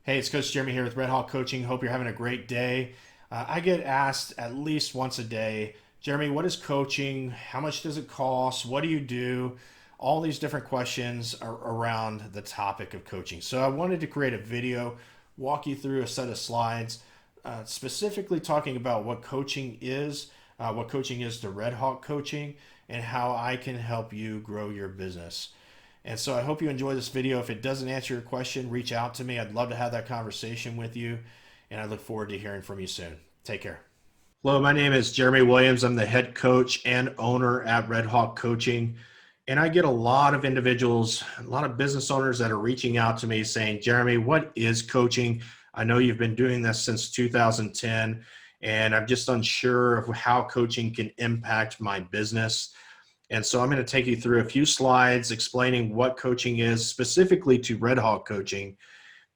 Hey, it's Coach Jeremy here with Red Hawk Coaching. Hope you're having a great day. I get asked at least once a day, Jeremy, what is coaching? How much does it cost? What do you do? All these different questions are around the topic of coaching. So I wanted to create a video, walk you through a set of slides, specifically talking about what coaching is to Red Hawk Coaching, and how I can help you grow your business. And so I hope you enjoy this video. If it doesn't answer your question, reach out to me. I'd love to have that conversation with you. And I look forward to hearing from you soon. Take care. Hello, my name is Jeremy Williams. I'm the head coach and owner at Red Hawk Coaching. And I get a lot of individuals, a lot of business owners that are reaching out to me saying, Jeremy, what is coaching? I know you've been doing this since 2010, and I'm just unsure of how coaching can impact my business. And so I'm going to take you through a few slides explaining what coaching is specifically to Red Hawk Coaching.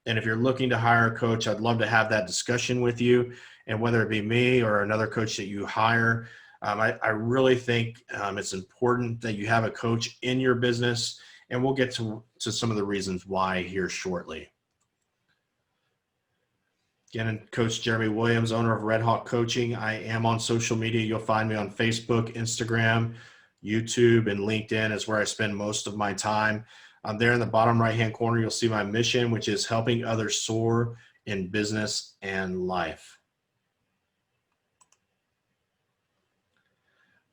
And if you're looking to hire a coach, I'd love to have that discussion with you. And whether it be me or another coach that you hire, I really think it's important that you have a coach in your business. And we'll get to some of the reasons why here shortly. Again, Coach Jeremy Williams, owner of Red Hawk Coaching. I am on social media. You'll find me on Facebook, Instagram, YouTube, and LinkedIn is where I spend most of my time. There in the bottom right-hand corner, you'll see my mission, which is helping others soar in business and life.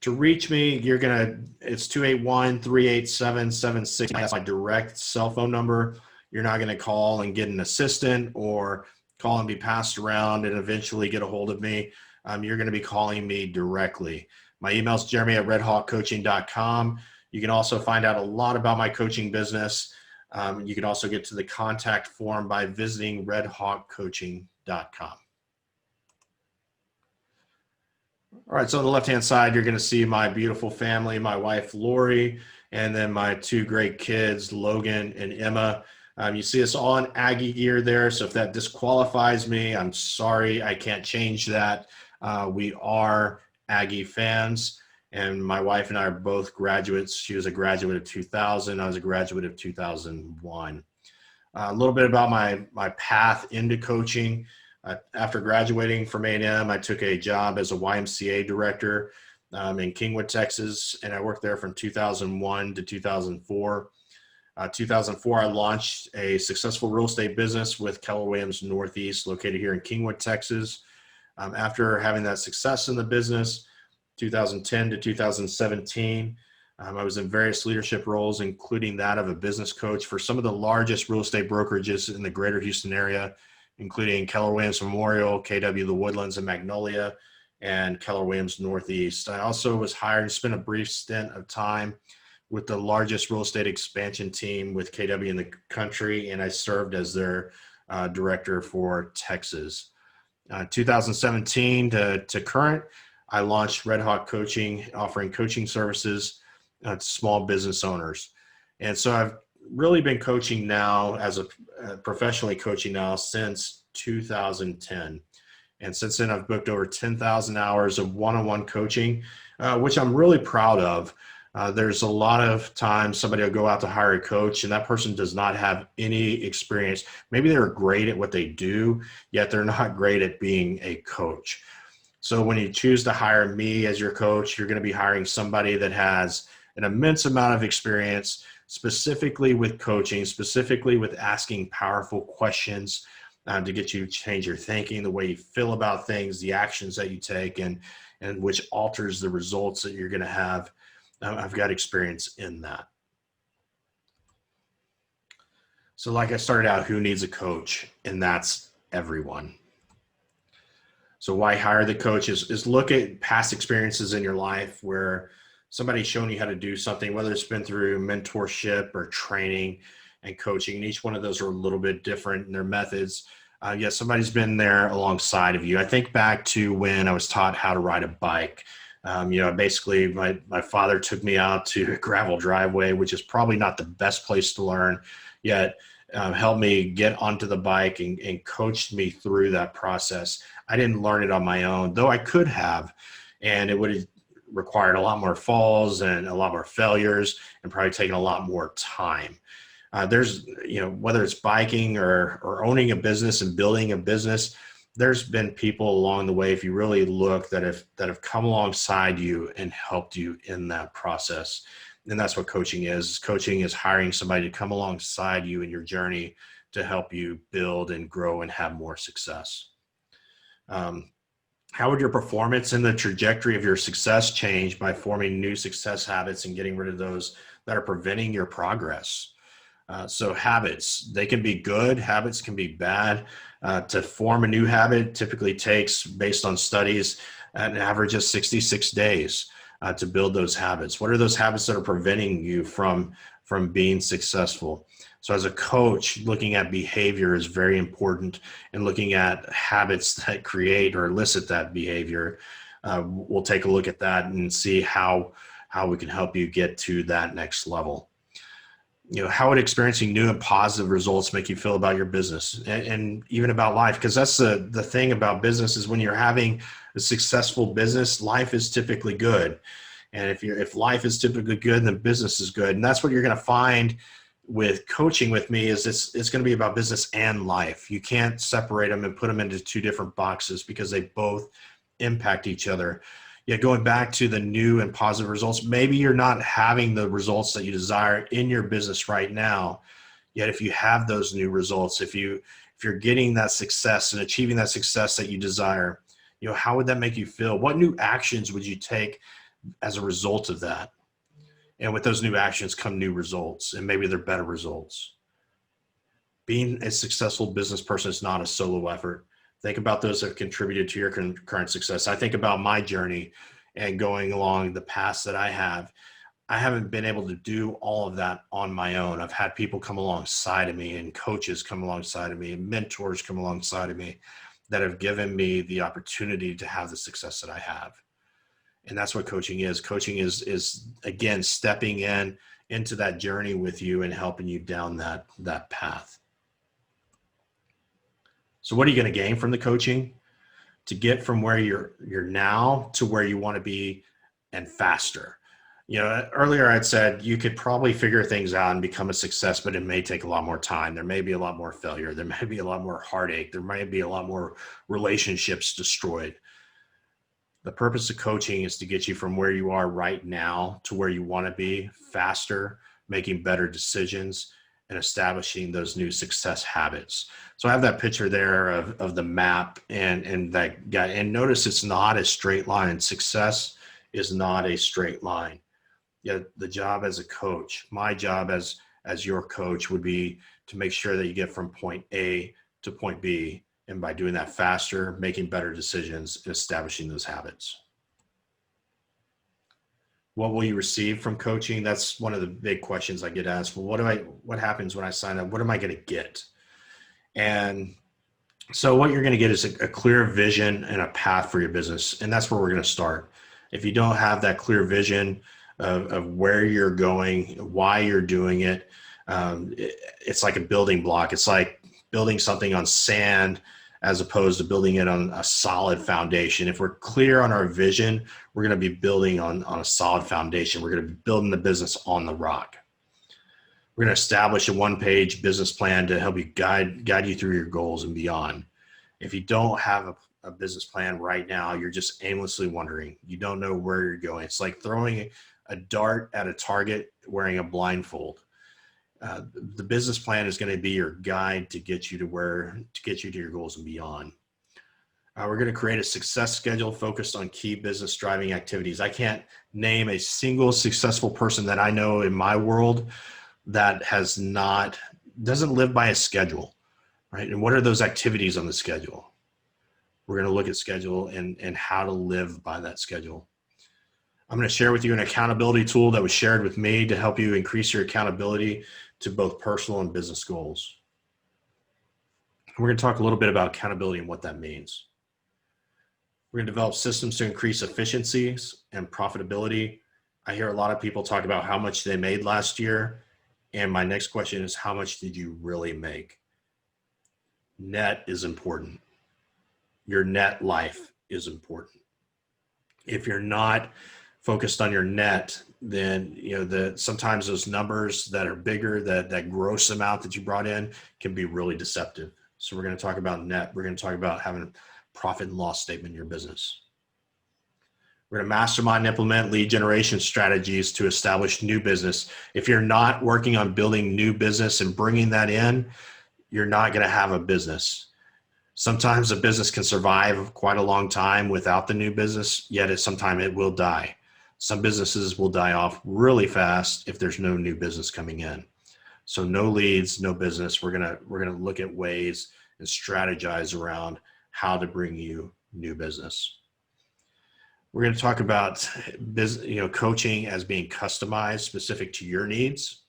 To reach me, it's 281-387-76. That's my direct cell phone number. You're not going to call and get an assistant or call and be passed around and eventually get a hold of me. You're going to be calling me directly. My email is jeremy@redhawkcoaching.com. You can also find out a lot about my coaching business. You can also get to the contact form by visiting redhawkcoaching.com. All right, so on the left-hand side, you're going to see my beautiful family, my wife, Lori, and then my two great kids, Logan and Emma. You see us all in Aggie gear there, so if that disqualifies me, I'm sorry, I can't change that. We are Aggie fans, and my wife and I are both graduates. She was a graduate of 2000. I was a graduate of 2001. A little bit about my path into coaching. After graduating from A&M, I took a job as a YMCA director in Kingwood, Texas, and I worked there from 2001 to 2004. 2004, I launched a successful real estate business with Keller Williams Northeast, located here in Kingwood, Texas. After having that success in the business, 2010 to 2017, I was in various leadership roles, including that of a business coach for some of the largest real estate brokerages in the greater Houston area, including Keller Williams Memorial, KW The Woodlands and Magnolia, and Keller Williams Northeast. I also was hired and spent a brief stint of time with the largest real estate expansion team with KW in the country, and I served as their director for Texas. 2017 to current, I launched Red Hawk Coaching, offering coaching services to small business owners. And so I've really been coaching now professionally coaching now since 2010. And since then, I've booked over 10,000 hours of one-on-one coaching, which I'm really proud of. There's a lot of times somebody will go out to hire a coach and that person does not have any experience. Maybe they're great at what they do, yet they're not great at being a coach. So when you choose to hire me as your coach, you're going to be hiring somebody that has an immense amount of experience, specifically with coaching, specifically with asking powerful questions to get you to change your thinking, the way you feel about things, the actions that you take, and which alters the results that you're going to have. I've got experience in that. So like I started out, who needs a coach? And that's everyone. So why hire the coach is look at past experiences in your life where somebody's shown you how to do something, whether it's been through mentorship or training and coaching. And each one of those are a little bit different in their methods. Yet somebody's been there alongside of you. I think back to when I was taught how to ride a bike. Basically my father took me out to a gravel driveway, which is probably not the best place to learn, yet helped me get onto the bike and coached me through that process. I didn't learn it on my own, though I could have, and it would have required a lot more falls and a lot more failures and probably taken a lot more time. There's, whether it's biking or owning a business and building a business, there's been people along the way, if you really look, that have come alongside you and helped you in that process. And that's what coaching is. Coaching is hiring somebody to come alongside you in your journey to help you build and grow and have more success. How would your performance and the trajectory of your success change by forming new success habits and getting rid of those that are preventing your progress? So habits, they can be good, habits can be bad. To form a new habit typically takes, based on studies, an average of 66 days to build those habits. What are those habits that are preventing you from being successful? So as a coach, looking at behavior is very important, and looking at habits that create or elicit that behavior. We'll take a look at that and see how we can help you get to that next level. How would experiencing new and positive results make you feel about your business and even about life? Because that's the thing about business, is when you're having a successful business, life is typically good. And if life is typically good, then business is good. And that's what you're going to find with coaching with me, is it's going to be about business and life. You can't separate them and put them into two different boxes, because they both impact each other. Yet going back to the new and positive results, maybe you're not having the results that you desire in your business right now. Yet if you have those new results, if you're getting that success and achieving that success that you desire, how would that make you feel? What new actions would you take as a result of that? And with those new actions come new results, and maybe they're better results. Being a successful business person is not a solo effort. Think about those that have contributed to your current success. I think about my journey and going along the paths that I have. I haven't been able to do all of that on my own. I've had people come alongside of me, and coaches come alongside of me, and mentors come alongside of me that have given me the opportunity to have the success that I have. And that's what coaching is. Coaching is again, stepping into that journey with you and helping you down that path. So what are you going to gain from the coaching? To get from where you're now to where you want to be, and faster. Earlier I'd said you could probably figure things out and become a success, but it may take a lot more time. There may be a lot more failure. There may be a lot more heartache. There may be a lot more relationships destroyed. The purpose of coaching is to get you from where you are right now to where you want to be faster, making better decisions, and establishing those new success habits. So I have that picture there of the map and that guy. And notice it's not a straight line. Success is not a straight line. Yeah, the job as a coach, my job as your coach, would be to make sure that you get from point A to point B. And by doing that faster, making better decisions, and establishing those habits. What will you receive from coaching? That's one of the big questions I get asked. Well, what happens when I sign up? What am I going to get? And so what you're going to get is a clear vision and a path for your business. And that's where we're going to start. If you don't have that clear vision of where you're going, why you're doing it, it's like a building block. It's like building something on sand as opposed to building it on a solid foundation. If we're clear on our vision, we're going to be building on a solid foundation. We're going to be building the business on the rock. We're going to establish a one-page business plan to help you guide you through your goals and beyond. If you don't have a business plan right now, you're just aimlessly wandering. You don't know where you're going. It's like throwing a dart at a target wearing a blindfold. The business plan is going to be your guide to get you to your goals and beyond. We're going to create a success schedule focused on key business driving activities. I can't name a single successful person that I know in my world that doesn't live by a schedule, right? And what are those activities on the schedule? We're going to look at schedule and how to live by that schedule. I'm going to share with you an accountability tool that was shared with me to help you increase your accountability to both personal and business goals. We're going to talk a little bit about accountability and what that means. We're going to develop systems to increase efficiencies and profitability. I hear a lot of people talk about how much they made last year. And my next question is, how much did you really make? Net is important. Your net life is important. If you're not focused on your net, then sometimes those numbers that are bigger, that gross amount that you brought in, can be really deceptive. So we're going to talk about net. We're going to talk about having a profit and loss statement in your business. We're going to mastermind and implement lead generation strategies to establish new business. If you're not working on building new business and bringing that in, you're not going to have a business. Sometimes a business can survive quite a long time without the new business, yet sometimes it will die. Some businesses will die off really fast if there's no new business coming in. So no leads, no business. We're gonna look at ways and strategize around how to bring you new business. We're going to talk about coaching as being customized, specific to your needs.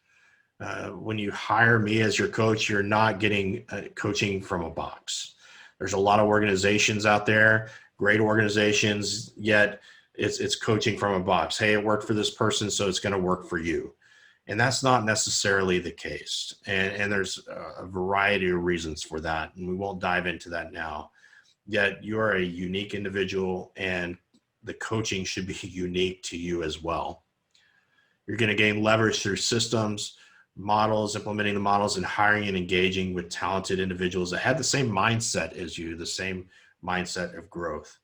When you hire me as your coach, you're not getting coaching from a box. There's a lot of organizations out there, great organizations, yet it's coaching from a box. Hey, it worked for this person, so it's going to work for you. And that's not necessarily the case. And there's a variety of reasons for that. And we won't dive into that now. Yet you are a unique individual, and the coaching should be unique to you as well. You're going to gain leverage through systems, models, implementing the models, and hiring and engaging with talented individuals that have the same mindset as you, the same mindset of growth.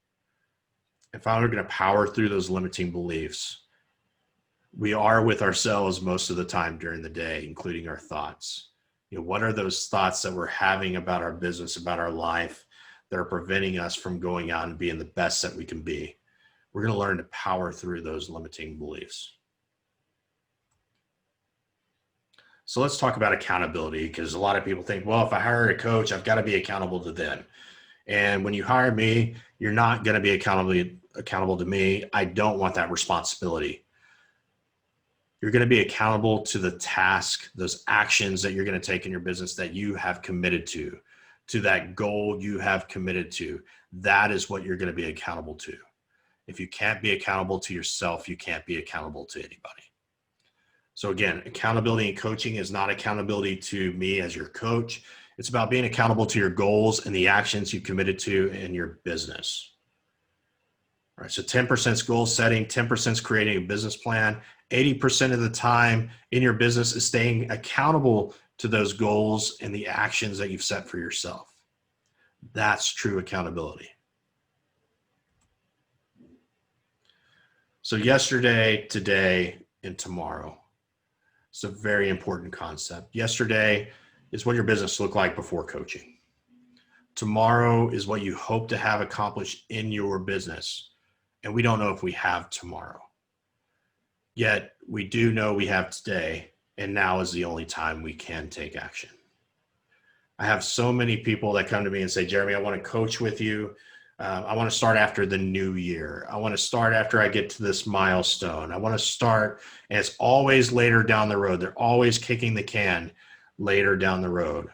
And finally, we're going to power through those limiting beliefs. We are with ourselves most of the time during the day, including our thoughts. What are those thoughts that we're having about our business, about our life, that are preventing us from going out and being the best that we can be? We're going to learn to power through those limiting beliefs. So let's talk about accountability, because a lot of people think, well, if I hire a coach, I've got to be accountable to them. And when you hire me, you're not going to be accountable to me. I don't want that responsibility. You're going to be accountable to the task, those actions that you're going to take in your business that you have committed to that goal you have committed to. That is what you're going to be accountable to. If you can't be accountable to yourself, you can't be accountable to anybody. So again, accountability in coaching is not accountability to me as your coach. It's about being accountable to your goals and the actions you've committed to in your business. All right, so 10% is goal setting, 10% is creating a business plan. 80% of the time in your business is staying accountable to those goals and the actions that you've set for yourself. That's true accountability. So yesterday, today, and tomorrow. It's a very important concept. Yesterday is what your business looked like before coaching. Tomorrow is what you hope to have accomplished in your business. And we don't know if we have tomorrow. Yet we do know we have today, and now is the only time we can take action. I have so many people that come to me and say, Jeremy, I want to coach with you. I want to start after the new year. I want to start after I get to this milestone. I want to start, and it's always later down the road. They're always kicking the can later down the road.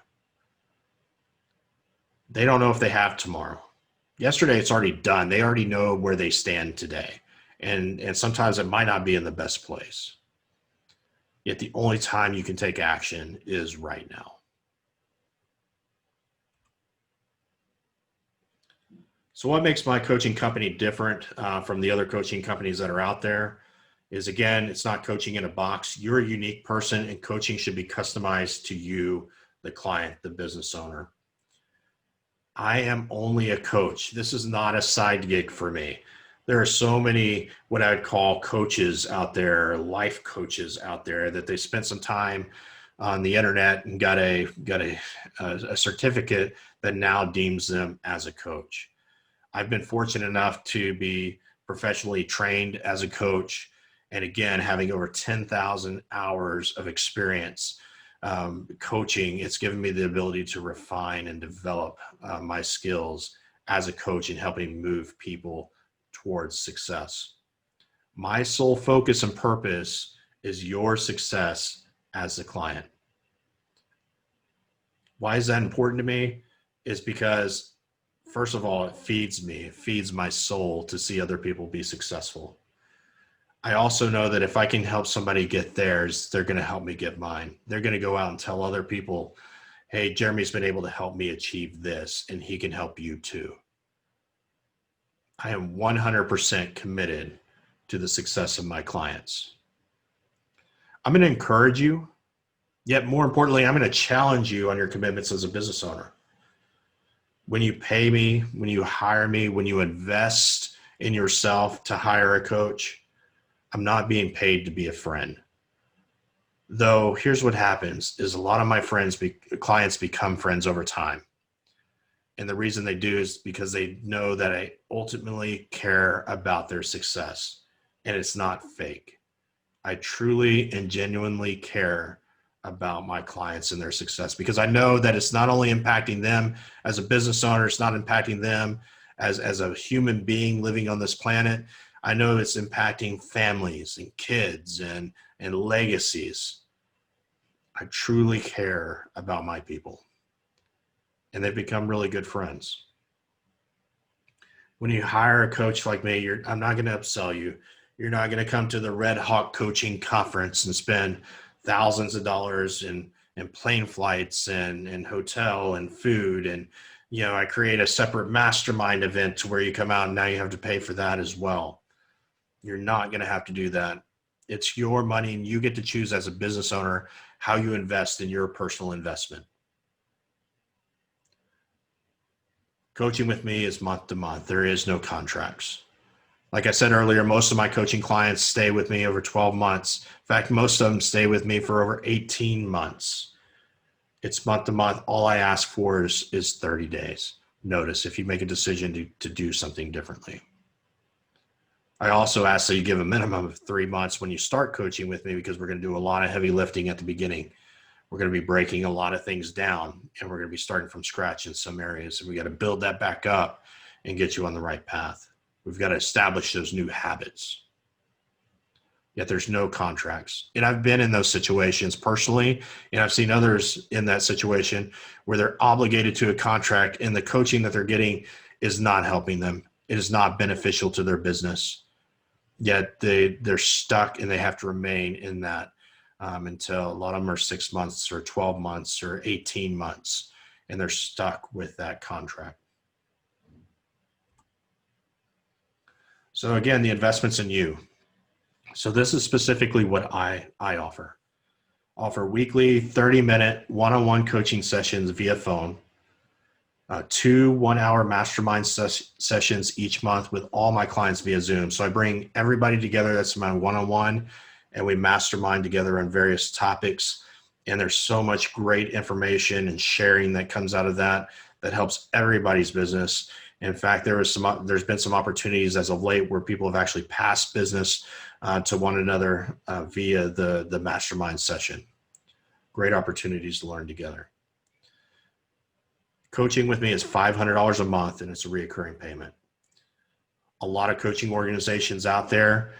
They don't know if they have tomorrow. Yesterday, it's already done. They already know where they stand today. And sometimes it might not be in the best place. Yet the only time you can take action is right now. So what makes my coaching company different from the other coaching companies that are out there is, again, it's not coaching in a box. You're a unique person, and coaching should be customized to you, the client, the business owner. I am only a coach. This is not a side gig for me. There are so many what I would call coaches out there, life coaches out there, that they spent some time on the internet and got a certificate that now deems them as a coach. I've been fortunate enough to be professionally trained as a coach, and again, having over 10,000 hours of experience coaching, it's given me the ability to refine and develop my skills as a coach in helping move people towards success. My sole focus and purpose is your success as the client. Why is that important to me? Is because, first of all, it feeds me. It feeds my soul to see other people be successful. I also know that if I can help somebody get theirs, they're going to help me get mine. They're going to go out and tell other people, hey, Jeremy's been able to help me achieve this, and he can help you too. I am 100% committed to the success of my clients. I'm going to encourage you, yet more importantly, I'm going to challenge you on your commitments as a business owner. When you pay me, when you hire me, when you invest in yourself to hire a coach, I'm not being paid to be a friend. Though here's what happens is a lot of my clients become friends over time. And the reason they do is because they know that I ultimately care about their success, and it's not fake. I truly and genuinely care about my clients and their success, because I know that it's not only impacting them as a business owner, it's not impacting them as a human being living on this planet. I know it's impacting families and kids and legacies. I truly care about my people, and they've become really good friends. When you hire a coach like me, I'm not going to upsell you. You're not going to come to the Red Hawk Coaching Conference and spend thousands of dollars in plane flights and hotel and food. And, I create a separate mastermind event to where you come out and now you have to pay for that as well. You're not going to have to do that. It's your money, and you get to choose as a business owner how you invest in your personal investment. Coaching with me is month to month. There is no contracts. Like I said earlier, most of my coaching clients stay with me over 12 months. In fact, most of them stay with me for over 18 months. It's month to month. All I ask for is 30 days notice if you make a decision to do something differently. I also ask that you give a minimum of 3 months when you start coaching with me, because we're going to do a lot of heavy lifting at the beginning. We're going to be breaking a lot of things down, and we're going to be starting from scratch in some areas. And we got to build that back up and get you on the right path. We've got to establish those new habits. Yet there's no contracts. And I've been in those situations personally, and I've seen others in that situation where they're obligated to a contract, and the coaching that they're getting is not helping them. It is not beneficial to their business. Yet they're stuck, and they have to remain in that until a lot of them are 6 months or 12 months or 18 months, and they're stuck with that contract. So again, the investment's in you. So this is specifically what I offer. Offer weekly 30-minute one-on-one coaching sessions via phone, 2 one-hour mastermind sessions each month with all my clients via Zoom. So I bring everybody together. That's my one-on-one, and we mastermind together on various topics. And there's so much great information and sharing that comes out of that helps everybody's business. In fact, there's been some opportunities as of late where people have actually passed business to one another via the mastermind session. Great opportunities to learn together. Coaching with me is $500 a month, and it's a recurring payment. A lot of coaching organizations out there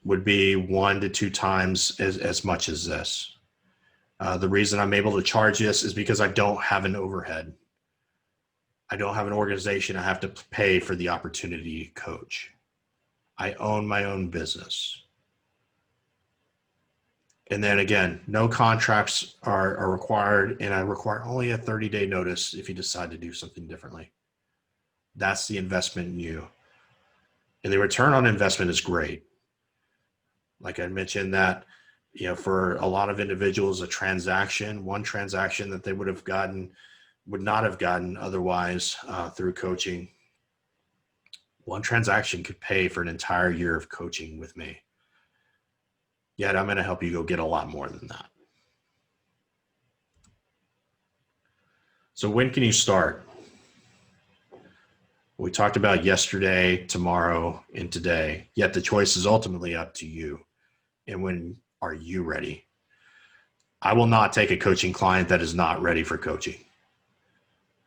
would be 1 to 2 times as much as this. The reason I'm able to charge this is because I don't have an overhead. I don't have an organization I have to pay for the opportunity to coach. I own my own business. And then again, no contracts are required, and I require only a 30-day notice if you decide to do something differently. That's the investment in you. And the return on investment is great. Like I mentioned that, for a lot of individuals, one transaction that they would not have gotten otherwise through coaching, one transaction could pay for an entire year of coaching with me. Yet I'm going to help you go get a lot more than that. So when can you start? We talked about yesterday, tomorrow, and today, yet the choice is ultimately up to you. And when are you ready? I will not take a coaching client that is not ready for coaching.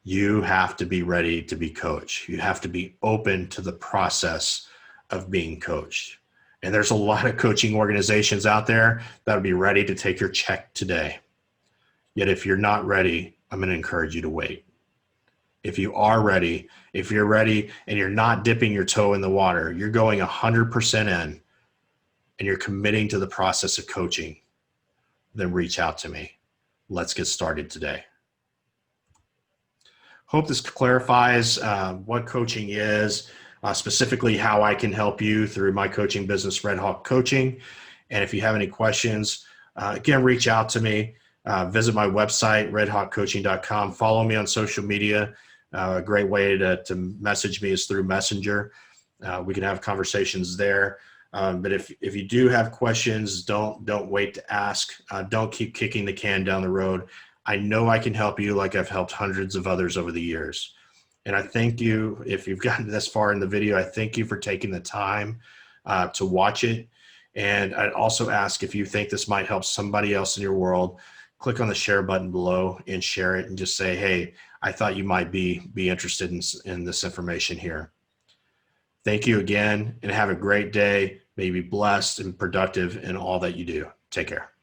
You have to be ready to be coached. You have to be open to the process of being coached. And there's a lot of coaching organizations out there that would be ready to take your check today. Yet if you're not ready, I'm going to encourage you to wait. If you are ready, if you're ready and you're not dipping your toe in the water, you're going 100% in, and you're committing to the process of coaching, then reach out to me. Let's get started today. Hope this clarifies what coaching is, specifically how I can help you through my coaching business, Red Hawk Coaching. And if you have any questions, Again, reach out to me. Visit my website, redhawkcoaching.com. Follow me on social media. A great way to message me is through Messenger. We can have conversations there. But if you do have questions, don't wait to ask. Don't keep kicking the can down the road. I know I can help you like I've helped hundreds of others over the years. And I thank you, if you've gotten this far in the video, I thank you for taking the time to watch it. And I'd also ask, if you think this might help somebody else in your world, click on the share button below and share it and just say, hey, I thought you might be interested in this information here. Thank you again, and have a great day. May you be blessed and productive in all that you do. Take care.